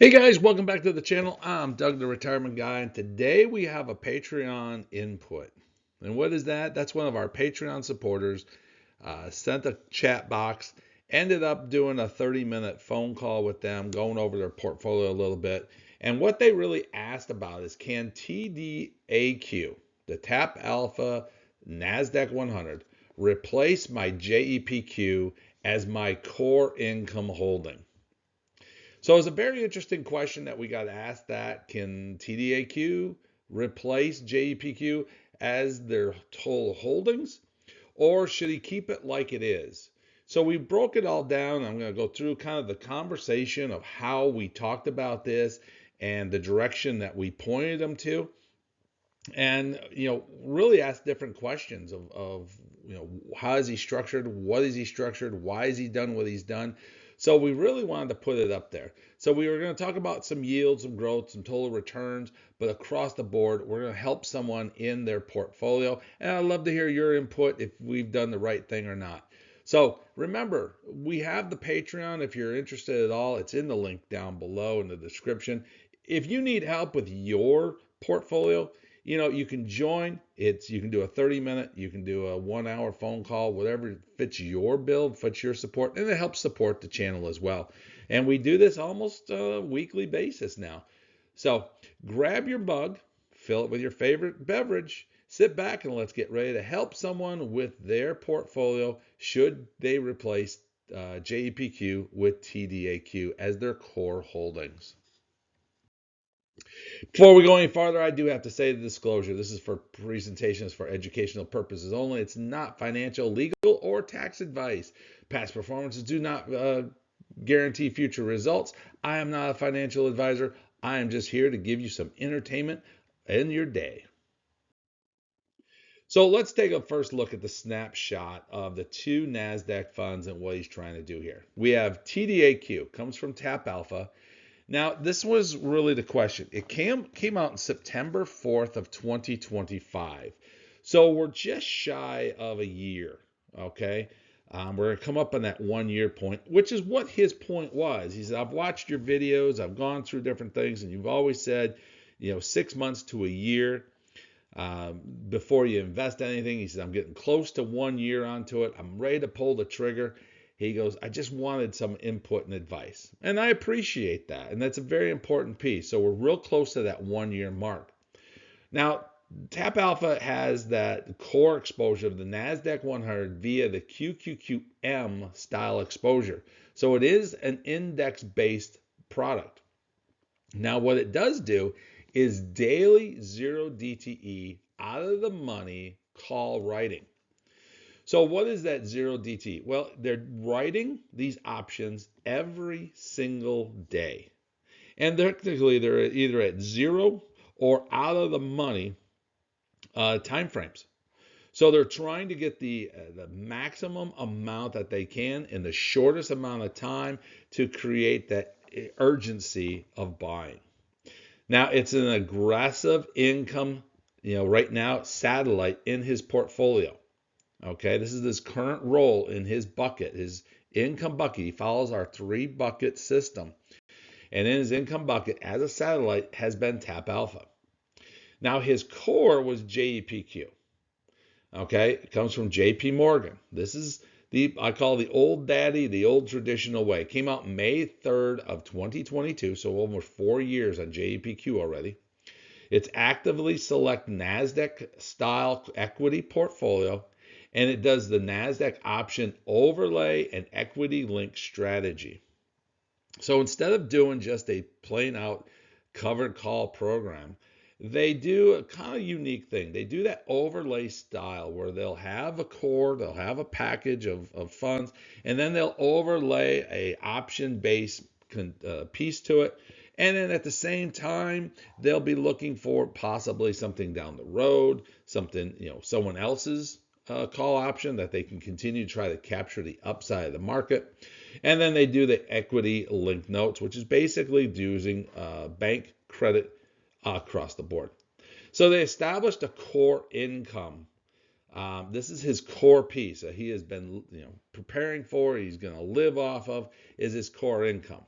Hey guys, welcome back to the channel. I'm Doug, the retirement guy, and today we have a Patreon input. And what is that? That's one of our Patreon supporters sent a chat box, ended up doing a 30-minute phone call with them, going over their portfolio a little bit. And what they really asked about is, can TDAQ, the TappAlpha NASDAQ 100, replace my JEPQ as my core income holding? So it's a very interesting question that we got asked, that can TDAQ replace JEPQ as their total holdings, or should he keep it like it is? So we broke it all down. I'm going to go through kind of the conversation of how we talked about this and the direction that we pointed them to, and really ask different questions of how is he structured, what is he structured, why is he done what he's done. So we really wanted to put it up there. So we were going to talk about some yield, some growth, some total returns, but across the board we're going to help someone in their portfolio, and I'd love to hear your input if we've done the right thing or not. So remember, we have the Patreon. If you're interested at all, it's in the link down below in the description. If you need help with your portfolio, you can join. You can do a 30-minute, you can do a 1 hour phone call, whatever fits your bill, fits your support, and it helps support the channel as well. And we do this almost a weekly basis now. So grab your mug, fill it with your favorite beverage, sit back, and let's get ready to help someone with their portfolio should they replace JEPQ with TDAQ as their core holdings. Before we go any farther, I do have to say the disclosure. This is for presentations for educational purposes only. It's not financial, legal, or tax advice. Past performances do not guarantee future results. I am not a financial advisor. I am just here to give you some entertainment in your day. So let's take a first look at the snapshot of the two NASDAQ funds and what he's trying to do here. We have TDAQ, comes from TappAlpha. Now, this was really the question. It came out on September 4th of 2025. So we're just shy of a year, okay? We're going to come up on that 1 year point, which is what his point was. He said, I've watched your videos, I've gone through different things, and you've always said, 6 months to a year before you invest anything. He said, I'm getting close to 1 year onto it. I'm ready to pull the trigger. He goes, I just wanted some input and advice. And I appreciate that. And that's a very important piece. So we're real close to that 1 year mark. Now, TappAlpha has that core exposure of the NASDAQ 100 via the QQQM style exposure. So it is an index-based product. Now, what it does do is daily 0 DTE out of the money call writing. So what is that 0 DTE? Well, they're writing these options every single day. And technically they're either at 0 or out of the money time frames. So they're trying to get the maximum amount that they can in the shortest amount of time to create that urgency of buying. Now, it's an aggressive income, right now, satellite in his portfolio. Okay, this is his current role in his bucket, his income bucket. He follows our 3 bucket system. And in his income bucket, as a satellite, has been TappAlpha. Now, his core was JEPQ. Okay, it comes from JPMorgan. This is I call the old daddy, the old traditional way. It came out May 3rd of 2022, so almost 4 years on JEPQ already. It's actively select NASDAQ style equity portfolio, and it does the NASDAQ option overlay and equity link strategy. So instead of doing just a plain out covered call program, they do a kind of unique thing. They do that overlay style where they'll have a core, they'll have a package of funds, and then they'll overlay a option-based piece to it. And then at the same time, they'll be looking for possibly something down the road, something, someone else's call option that they can continue to try to capture the upside of the market. And then they do the equity linked notes, which is basically using bank credit across the board. So they established a core income. This is his core piece that he has been preparing for, he's going to live off of, is his core income.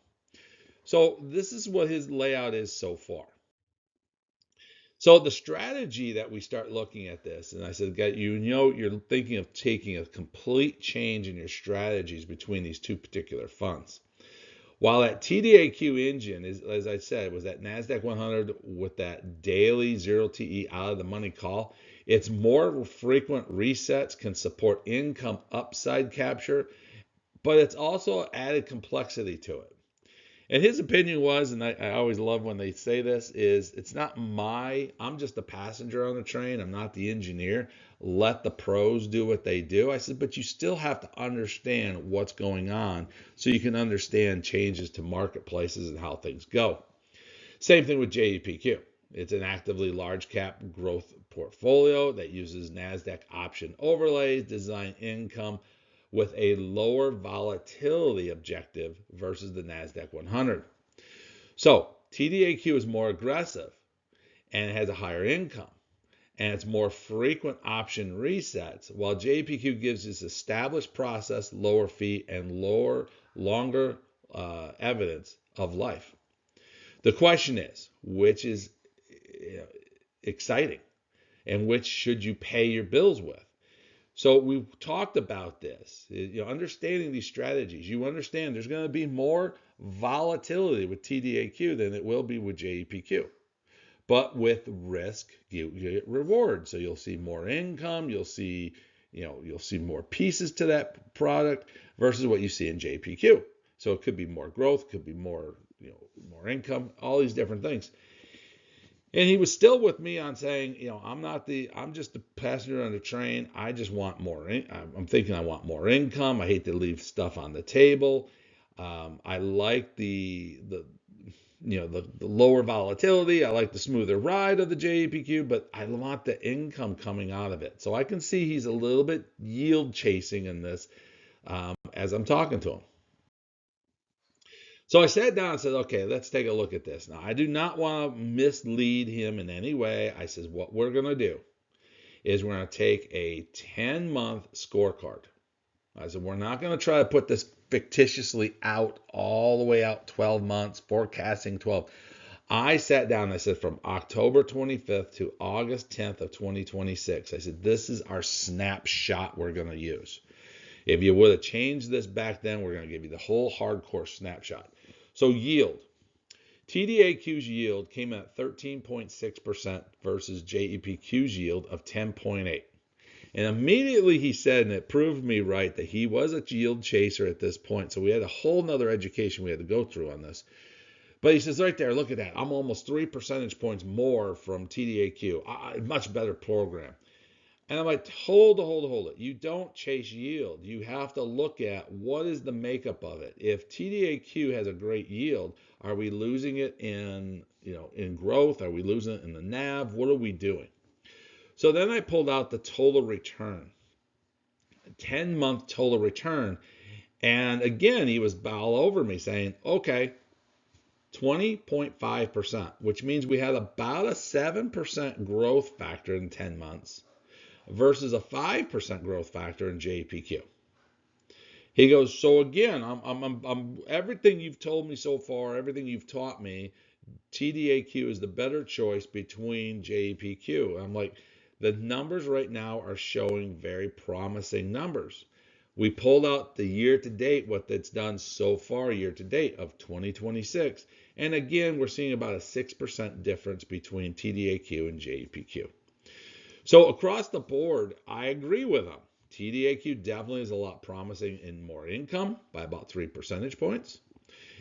So this is what his layout is so far. So the strategy that we start looking at this, and I said, you're thinking of taking a complete change in your strategies between these two particular funds. While that TDAQ engine is, as I said, was that NASDAQ 100 with that daily 0TE out of the money call, it's more frequent resets can support income upside capture, but it's also added complexity to it. And his opinion was, and I always love when they say this, is it's not I'm just a passenger on the train. I'm not the engineer. Let the pros do what they do. I said, but you still have to understand what's going on so you can understand changes to marketplaces and how things go. Same thing with JEPQ. It's an actively large cap growth portfolio that uses NASDAQ option overlays, design income with a lower volatility objective versus the NASDAQ 100. So TDAQ is more aggressive and it has a higher income and it's more frequent option resets, while JPQ gives this established process, lower fee, and longer evidence of life. The question is, which is exciting and which should you pay your bills with? So we've talked about this, understanding these strategies. You understand there's going to be more volatility with TDAQ than it will be with JEPQ. But with risk, you get reward. So you'll see more income, you'll see more pieces to that product versus what you see in JPQ. So it could be more growth, could be more income, all these different things. And he was still with me on saying, I'm just a passenger on the train. I just want more. I'm thinking I want more income. I hate to leave stuff on the table. I like the lower volatility. I like the smoother ride of the JEPQ, but I want the income coming out of it. So I can see he's a little bit yield chasing in this as I'm talking to him. So I sat down and said, okay, let's take a look at this. Now, I do not want to mislead him in any way. I says, what we're going to do is we're going to take a 10-month scorecard. I said, we're not going to try to put this fictitiously out all the way out 12 months, forecasting 12. I sat down and I said, from October 25th to August 10th of 2026, I said, this is our snapshot we're going to use. If you would have changed this back then, we're going to give you the whole hardcore snapshot. So yield. TDAQ's yield came at 13.6% versus JEPQ's yield of 10.8%. And immediately he said, and it proved me right, that he was a yield chaser at this point. So we had a whole nother education we had to go through on this. But he says right there, look at that. I'm almost 3 percentage points more from TDAQ. Much better program. And I'm like, hold it. You don't chase yield. You have to look at what is the makeup of it. If TDAQ has a great yield, are we losing it in growth? Are we losing it in the NAV? What are we doing? So then I pulled out the total return, 10-month total return. And again, he was all over me saying, okay, 20.5%, which means we had about a 7% growth factor in 10 months. Versus a 5% growth factor in JPQ. He goes, so again, I'm everything you've told me so far, everything you've taught me, TDAQ is the better choice between JPQ. I'm like, the numbers right now are showing very promising numbers. We pulled out the year to date, what that's done so far year to date of 2026. And again, we're seeing about a 6% difference between TDAQ and JPQ. So across the board, I agree with him. TDAQ definitely is a lot promising in more income by about 3 percentage points.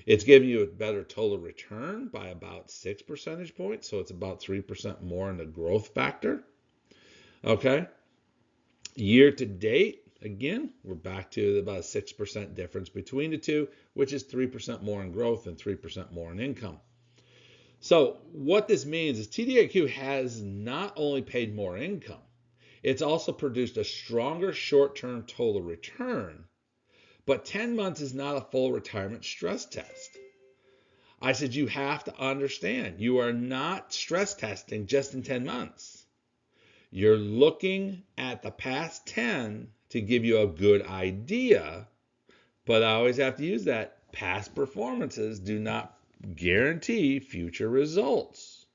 It's giving you a better total return by about 6 percentage points. So it's about 3% more in the growth factor. Okay. Year to date, again, we're back to about a 6% difference between the two, which is 3% more in growth and 3% more in income. So what this means is TDAQ has not only paid more income, it's also produced a stronger short-term total return, but 10 months is not a full retirement stress test. I said, you have to understand, you are not stress testing just in 10 months. You're looking at the past 10 to give you a good idea, but I always have to use that. Past performances do not guarantee future results.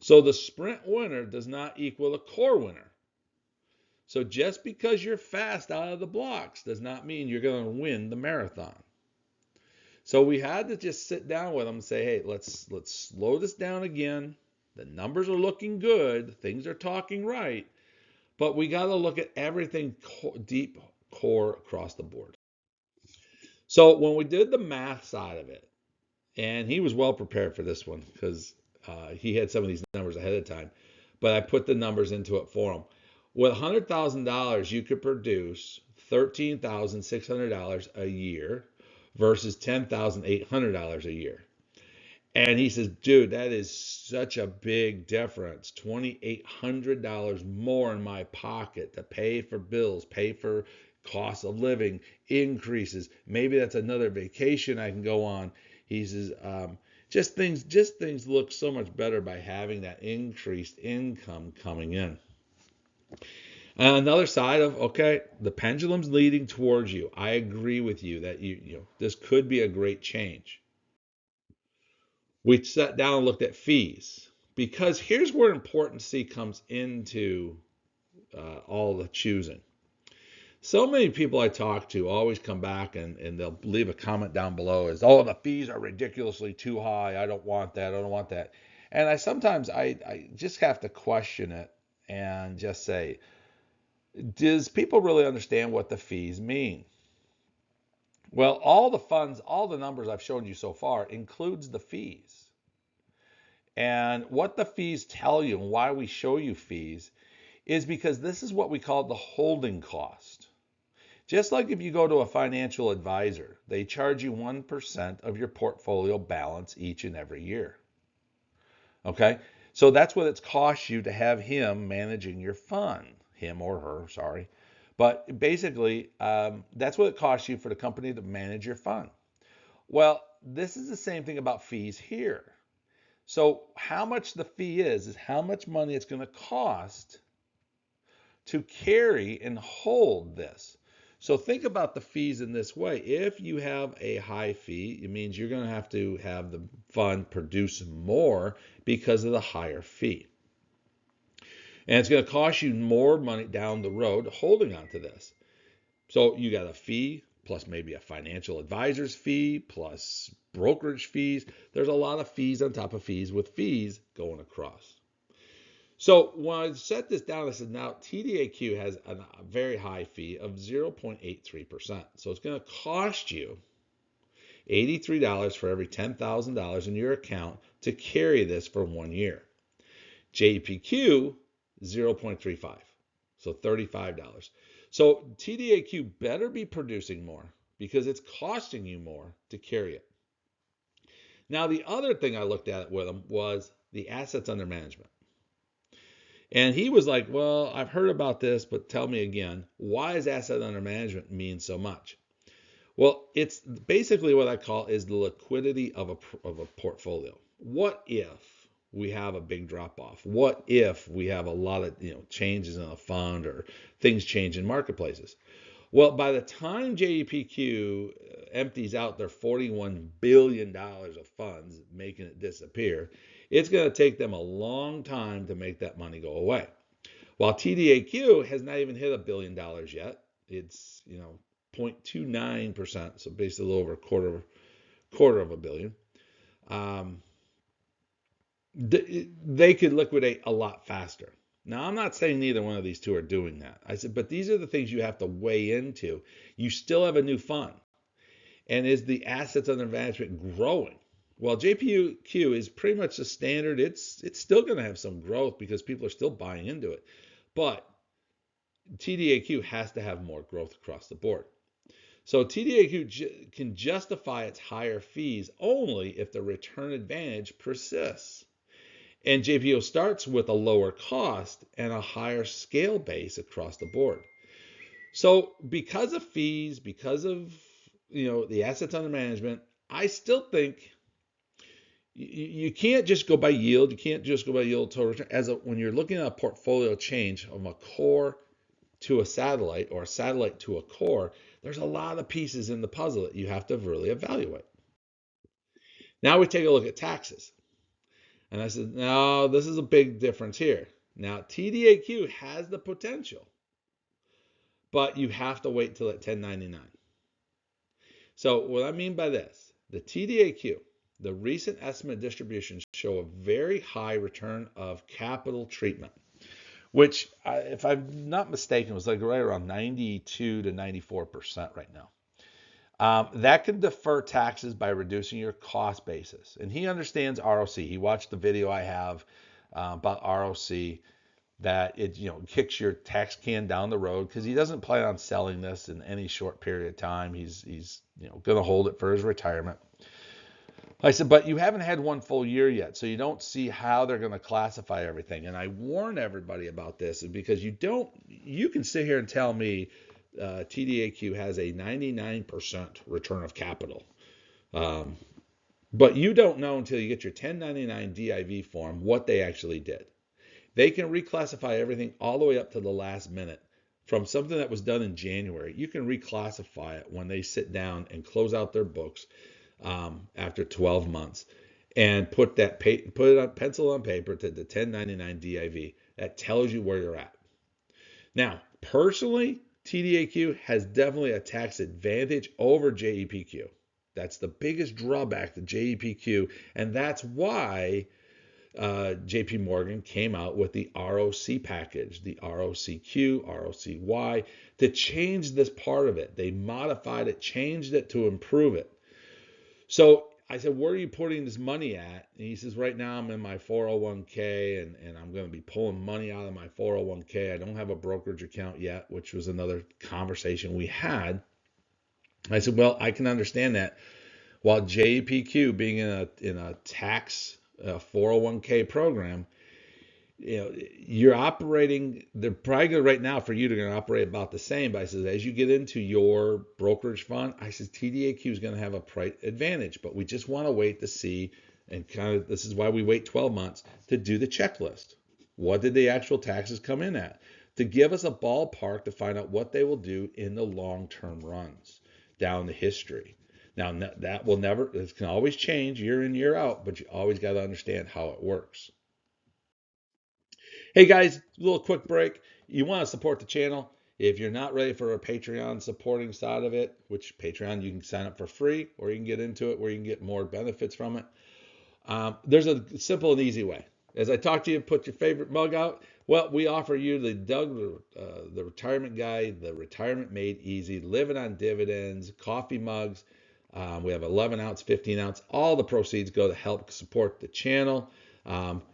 So the sprint winner does not equal a core winner. So just because you're fast out of the blocks does not mean you're going to win the marathon. So we had to just sit down with them and say, hey, let's slow this down again. The numbers are looking good. Things are talking right. But we got to look at everything deep core across the board. So when we did the math side of it, and he was well prepared for this one because he had some of these numbers ahead of time, but I put the numbers into it for him. With $100,000, you could produce $13,600 a year versus $10,800 a year. And he says, dude, that is such a big difference. $2,800 more in my pocket to pay for bills, pay for cost of living increases. Maybe that's another vacation I can go on. He says, just things look so much better by having that increased income coming in. Another side of, okay, the pendulum's leading towards you. I agree with you that this could be a great change. We sat down and looked at fees, because here's where importancy comes into all the choosing. So many people I talk to always come back and they'll leave a comment down below as, oh, the fees are ridiculously too high. I don't want that. I don't want that. And I just have to question it and just say, does people really understand what the fees mean? Well, all the funds, all the numbers I've shown you so far includes the fees. And what the fees tell you and why we show you fees is because this is what we call the holding cost. Just like if you go to a financial advisor, they charge you 1% of your portfolio balance each and every year. Okay? So that's what it's cost you to have him managing your fund, him or her, sorry. But basically, that's what it costs you for the company to manage your fund. Well, this is the same thing about fees here. So how much the fee is how much money it's going to cost to carry and hold this. So think about the fees in this way. If you have a high fee, it means you're going to have the fund produce more because of the higher fee. And it's going to cost you more money down the road holding on to this. So you got a fee plus maybe a financial advisor's fee plus brokerage fees. There's a lot of fees on top of fees with fees going across. So when I set this down, I said, now TDAQ has a very high fee of 0.83%. So it's going to cost you $83 for every $10,000 in your account to carry this for 1 year. JEPQ, 0.35, so $35. So TDAQ better be producing more because it's costing you more to carry it. Now, the other thing I looked at with him was the assets under management. And he was like, well, I've heard about this, but tell me again, why does asset under management mean so much? Well, it's basically what I call is the liquidity of a portfolio. What if we have a big drop off? What if we have a lot of changes in a fund or things change in marketplaces? Well, by the time JEPQ empties out their $41 billion of funds, making it disappear, it's going to take them a long time to make that money go away. While TDAQ has not even hit $1 billion yet. It's 0.29%, so basically a little over a quarter of a billion. They could liquidate a lot faster. Now, I'm not saying neither one of these two are doing that. I said, but these are the things you have to weigh into. You still have a new fund. And is the assets under management growing? Well, JPQ is pretty much the standard. It's still going to have some growth because people are still buying into it. But TDAQ has to have more growth across the board. So TDAQ can justify its higher fees only if the return advantage persists. And JPO starts with a lower cost and a higher scale base across the board. So because of fees, because of the assets under management, I still think you can't just go by yield. You can't just go by yield total return. When you're looking at a portfolio change from a core to a satellite or a satellite to a core, there's a lot of pieces in the puzzle that you have to really evaluate. Now we take a look at taxes. And I said, no, this is a big difference here. Now, TDAQ has the potential, but you have to wait till at 1099. So what I mean by this, the TDAQ, the recent estimate distributions show a very high return of capital treatment, which, if I'm not mistaken, was like right around 92 to 94% right now. That can defer taxes by reducing your cost basis. And he understands ROC. He watched the video I have about ROC, that it kicks your tax can down the road, because he doesn't plan on selling this in any short period of time. He's going to hold it for his retirement. I said, but you haven't had one full year yet, so you don't see how they're going to classify everything. And I warn everybody about this, because you can sit here and tell me TDAQ has a 99% return of capital. But you don't know until you get your 1099 DIV form what they actually did. They can reclassify everything all the way up to the last minute. From something that was done in January, you can reclassify it when they sit down and close out their books after 12 months and put it on pencil on paper to the 1099 DIV. That tells you where you're at. Now, personally, TDAQ has definitely a tax advantage over JEPQ. That's the biggest drawback to JEPQ, and that's why JPMorgan came out with the ROC package, the ROCQ, ROCY, to change this part of it. They modified it, changed it to improve it. So I said, where are you putting this money at? And he says, right now I'm in my 401k, and I'm going to be pulling money out of my 401k. I don't have a brokerage account yet, which was another conversation we had. I said, well, I can understand that. While JPQ, being in a tax 401k program, you're operating, they're probably going right now for you, they're going to operate about the same. But I said, as you get into your brokerage fund, I said, TDAQ is going to have a price advantage, but we just want to wait to see, and this is why we wait 12 months to do the checklist. What did the actual taxes come in at? To give us a ballpark to find out what they will do in the long-term runs down the history. Now, that will never, it can always change year in, year out, but you always got to understand how it works. Hey guys, a little quick break. You want to support the channel. If you're not ready for a Patreon supporting side of it, which Patreon you can sign up for free, or you can get into it where you can get more benefits from it. There's a simple and easy way. As I talk to you, put your favorite mug out. Well, we offer you the Doug, the retirement guide, the retirement made easy, living on dividends, coffee mugs. We have 11 ounce, 15 ounce. All the proceeds go to help support the channel.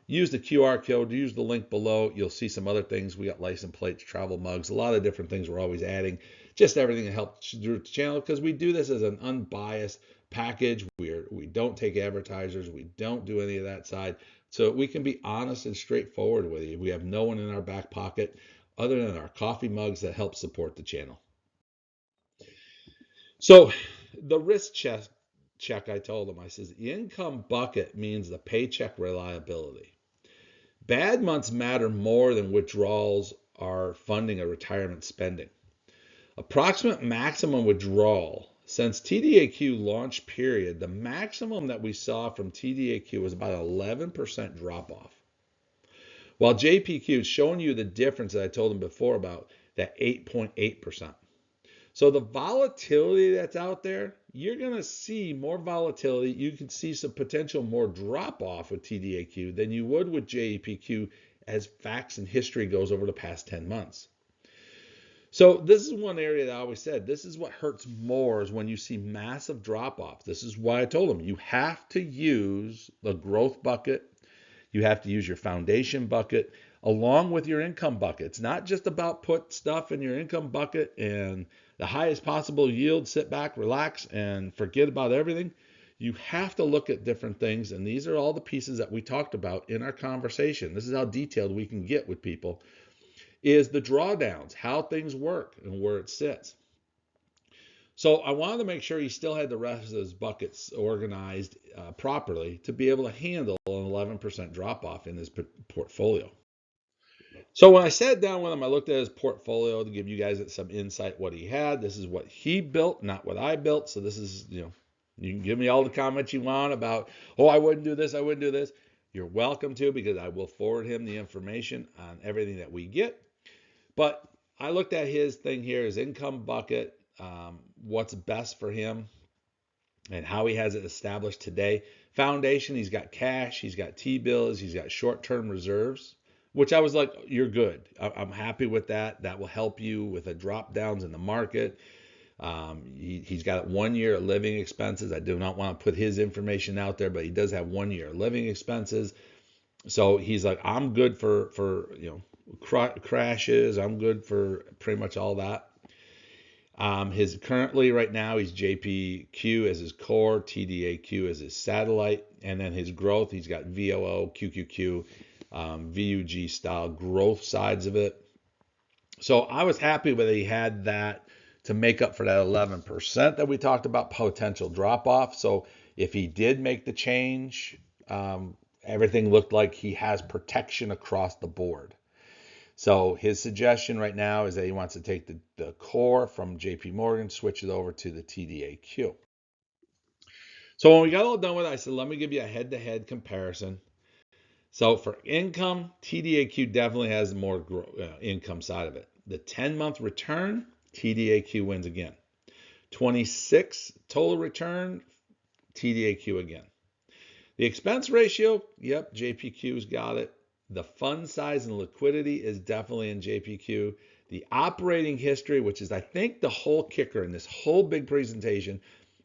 Use the QR code, use the link below. You'll see some other things. We got license plates, travel mugs, a lot of different things we're always adding. Just everything to help the channel, because we do this as an unbiased package. We don't take advertisers. We don't do any of that side. So we can be honest and straightforward with you. We have no one in our back pocket other than our coffee mugs that help support the channel. So the risk check, I told him, I says, the income bucket means the paycheck reliability. Bad months matter more than withdrawals are funding a retirement spending. Approximate maximum withdrawal. Since TDAQ launch period, the maximum that we saw from TDAQ was about 11% drop off. While JPQ is showing you the difference that I told him before about that 8.8%. So the volatility that's out there, you're going to see more volatility. You can see some potential more drop off with TDAQ than you would with JEPQ as facts and history goes over the past 10 months. So this is one area that I always said, this is what hurts more, is when you see massive drop off. This is why I told them you have to use the growth bucket. You have to use your foundation bucket along with your income bucket. It's not just about put stuff in your income bucket and the highest possible yield, sit back, relax, and forget about everything. You have to look at different things, and these are all the pieces that we talked about in our conversation. This is how detailed we can get with people, is the drawdowns, how things work and where it sits. So I wanted to make sure he still had the rest of his buckets organized properly to be able to handle an 11% drop off in his portfolio. So when I sat down with him, I looked at his portfolio to give you guys some insight what he had. This is what he built, not what I built. So this is, You can give me all the comments you want about, oh, I wouldn't do this, I wouldn't do this. You're welcome to, because I will forward him the information on everything that we get. But I looked at his thing here, his income bucket, what's best for him, and how he has it established today. Foundation, he's got cash, he's got T-bills, he's got short-term reserves, which I was like, you're good. I'm happy with that. That will help you with the drop downs in the market. He's got 1 year of living expenses. I do not want to put his information out there, but he does have 1 year of living expenses. So he's like, I'm good for crashes. I'm good for pretty much all that. His currently right now he's JPQ as his core, TDAQ as his satellite, and then his growth, he's got VOO, QQQ, VUG style growth sides of it. So I was happy that he had that to make up for that 11% that we talked about potential drop off. So if he did make the change, everything looked like he has protection across the board. So his suggestion right now is that he wants to take the core from JPMorgan, switch it over to the TDAQ. So when we got all done with it, I said, let me give you a head-to-head comparison. So for income, TDAQ definitely has the more income side of it. The 10-month return, TDAQ wins again. 26 total return, TDAQ again. The expense ratio, yep, JPQ's got it. The fund size and liquidity is definitely in JPQ. The operating history, which is I think the whole kicker in this whole big presentation,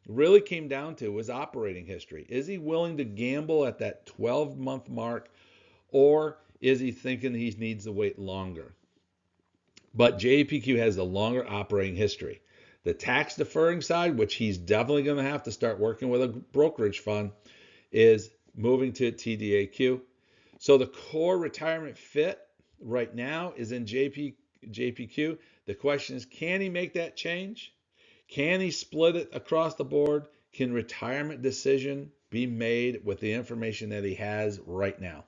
really came down to was operating history. Is he willing to gamble at that 12-month mark, or is he thinking he needs to wait longer? But JPQ has the longer operating history. The tax deferring side, which he's definitely going to have to start working with a brokerage fund, is moving to TDAQ. So the core retirement fit right now is in JPQ. The question is, can he make that change? Can he split it across the board? Can retirement decision be made with the information that he has right now?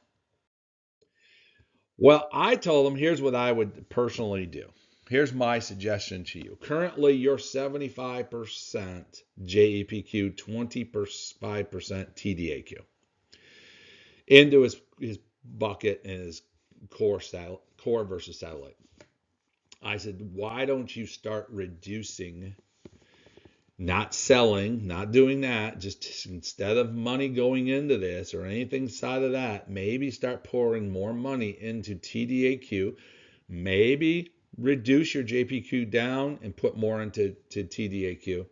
Well, I told him, here's what I would personally do. Here's my suggestion to you. Currently, you're 75% JEPQ, 25% TDAQ into his bucket and his core versus satellite. I said, why don't you start reducing, not selling, not doing that, just instead of money going into this or anything side of that, maybe start pouring more money into TDAQ, maybe reduce your JPQ down and put more into TDAQ.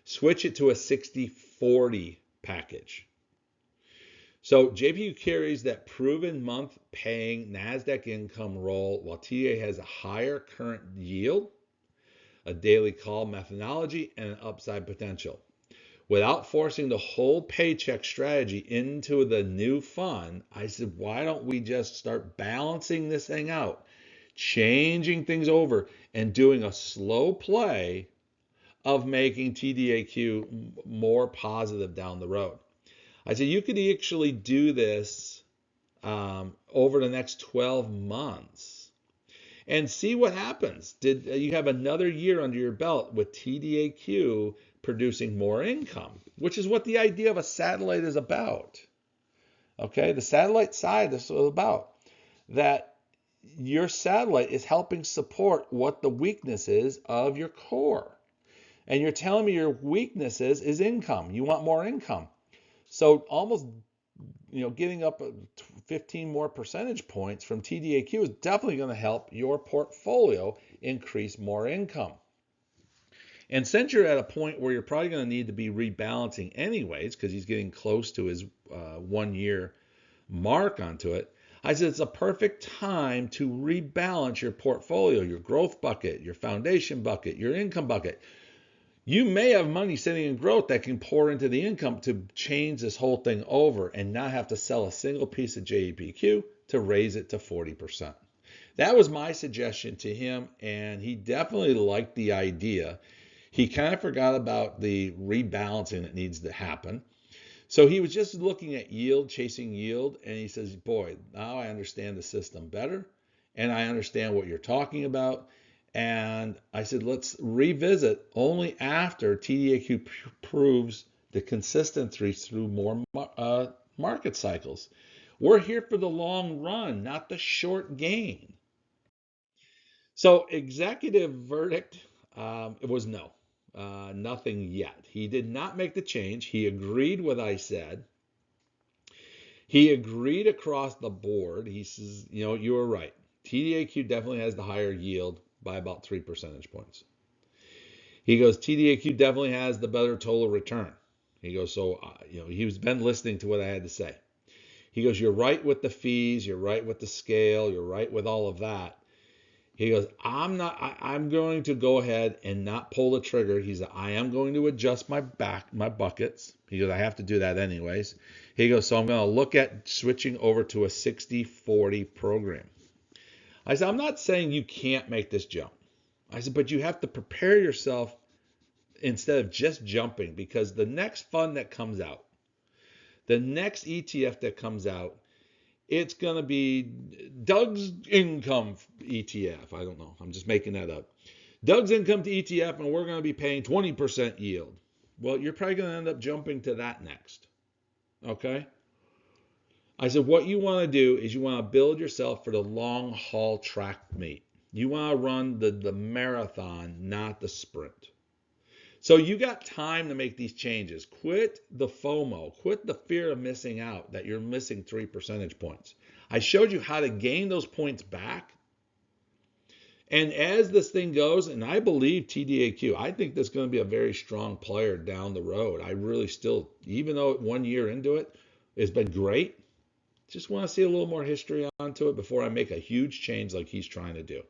Switch it to a 60-40 package. So JPQ carries that proven month paying NASDAQ income role, while TDA has a higher current yield, a daily call methodology, and an upside potential. Without forcing the whole paycheck strategy into the new fund, I said, why don't we just start balancing this thing out, changing things over, and doing a slow play of making TDAQ more positive down the road. I said, you could actually do this over the next 12 months and see what happens. Did you have another year under your belt with TDAQ producing more income, which is what the idea of a satellite is about. Okay, the satellite side is about that your satellite is helping support what the weakness is of your core. And you're telling me your weakness is income. You want more income. So almost, getting up 15 more percentage points from TDAQ is definitely going to help your portfolio increase more income. And since you're at a point where you're probably going to need to be rebalancing anyways, because he's getting close to his 1 year mark onto it, I said it's a perfect time to rebalance your portfolio, your growth bucket, your foundation bucket, your income bucket. You may have money sitting in growth that can pour into the income to change this whole thing over and not have to sell a single piece of JEPQ to raise it to 40%. That was my suggestion to him, and he definitely liked the idea. He kind of forgot about the rebalancing that needs to happen. So he was just looking at yield, chasing yield, and he says, boy, now I understand the system better, and I understand what you're talking about. And I said, let's revisit only after TDAQ proves the consistency through more market cycles. We're here for the long run, not the short gain. So executive verdict, it was no, nothing yet. He did not make the change. He agreed with what I said. He agreed across the board. He says, you know, you were right. TDAQ definitely has the higher yield by about 3 percentage points. He goes, TDAQ definitely has the better total return. He goes, so, you know, he's been listening to what I had to say. He goes, you're right with the fees, you're right with the scale, you're right with all of that. He goes, I'm going to go ahead and not pull the trigger. He said, I am going to adjust my buckets. He goes, I have to do that anyways. He goes, so I'm going to look at switching over to a 60-40 program. I said, I'm not saying you can't make this jump. I said, but you have to prepare yourself instead of just jumping, because the next fund that comes out, the next ETF that comes out, it's going to be Doug's Income ETF. I don't know. I'm just making that up. Doug's Income to ETF, and we're going to be paying 20% yield. Well, you're probably going to end up jumping to that next. Okay? I said, what you want to do is you want to build yourself for the long haul track meet. You want to run the marathon, not the sprint. So you got time to make these changes. Quit the FOMO. Quit the fear of missing out, that you're missing 3 percentage points. I showed you how to gain those points back. And as this thing goes, and I believe TDAQ, I think that's going to be a very strong player down the road. I really still, even though 1 year into it, it's been great. Just want to see a little more history onto it before I make a huge change like he's trying to do.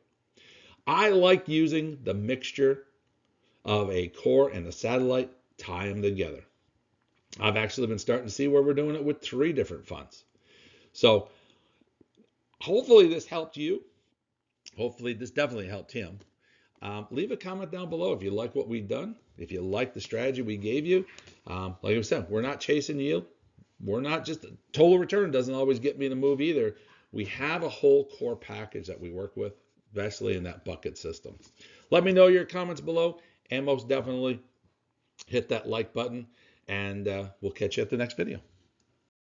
I like using the mixture of a core and a satellite, tie them together. I've actually been starting to see where we're doing it with 3 different funds. So hopefully this helped you. Hopefully this definitely helped him. Leave a comment down below if you like what we've done, if you like the strategy we gave you. Like I said, we're not chasing yield. We're not just, total return doesn't always get me to move either. We have a whole core package that we work with, especially in that bucket system. Let me know your comments below. And most definitely hit that like button, and we'll catch you at the next video.